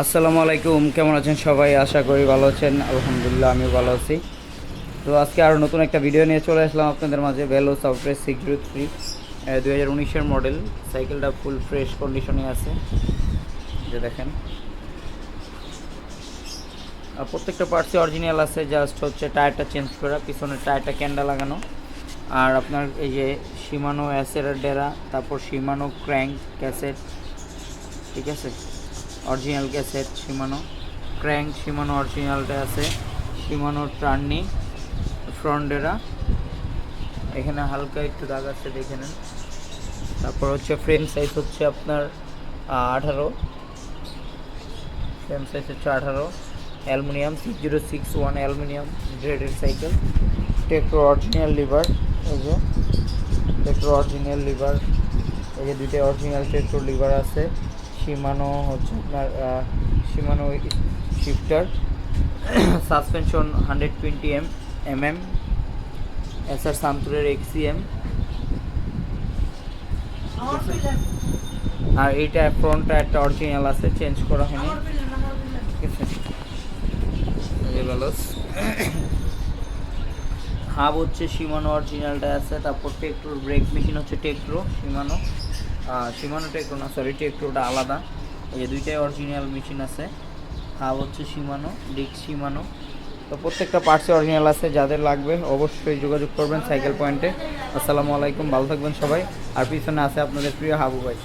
আসসালামু আলাইকুম, কেমন আছেন সবাই? আশা করি ভালো আছেন। আলহামদুলিল্লাহ আমিও ভালো আছি। তো আজকে আরও নতুন একটা ভিডিও নিয়ে চলে আসলাম আপনাদের মাঝে। ভেলো সফটওয়্যার 603 2019-এর মডেল। সাইকেলটা ফুল ফ্রেশ কন্ডিশনে আছে, যে দেখেন। আর প্রত্যেকটা পার্টসই অরিজিনাল আছে, জাস্ট হচ্ছে টায়ারটা চেঞ্জ করা, পিছনের টায়ারটা ক্যান্ডা লাগানো। আর আপনার এই যে শিমানো অ্যাসেরার ডেরা, তারপর শিমানো ক্র্যাঙ্ক ক্যাসেট, ঠিক আছে, অরিজিনাল ক্যাসেট শিমানো ক্র্যাঙ্ক, শিমানো অরিজিনালটা আছে, শিমানো টার্নি ফ্রন্টেরা, এখানে হালকা একটু দাগ আছে দেখে নেন। তারপর হচ্ছে ফ্রেম সাইজ হচ্ছে আপনার 18, ফ্রেম সাইজ হচ্ছে 18, অ্যালুমিনিয়াম 6061 অ্যালুমিনিয়াম গ্রেডের সাইকেল। টেক্ট্রো অরিজিনাল লিভার, এই যে টেক্ট্রো অরিজিনাল লিভার, এই যে দুইটা অরিজিনাল টেক্ট্রো লিভার আছে। শিমানো হচ্ছে আপনার Shimano shifter, suspension 120 mm, SR সান্তুরের এক্সিএম। আর এইটা ফ্রন্টটা একটা অরিজিনাল আছে, চেঞ্জ করা হয়নি, ঠিক আছে। হাব হচ্ছে শিমানো অরিজিনালটা আছে। তারপর টেক্ট্রোর ব্রেক মেশিন হচ্ছে টেক্ট্রো, শিমানো শিমানো টেক্ট্রো না, সরি, টেক্ট্রোটা আলাদা। এই যে দুইটাই অরিজিনাল মেশিন আছে। হাব হচ্ছে শিমানো, ডিস্ক শিমানো। তো প্রত্যেকটা পার্টসে অরিজিনাল আছে, যাদের লাগবে অবশ্যই যোগাযোগ করবেন সাইকেল পয়েন্টে। আসসালামু আলাইকুম, ভালো থাকবেন সবাই। আর পিছনে আছে আপনাদের প্রিয় হাবু ভাই।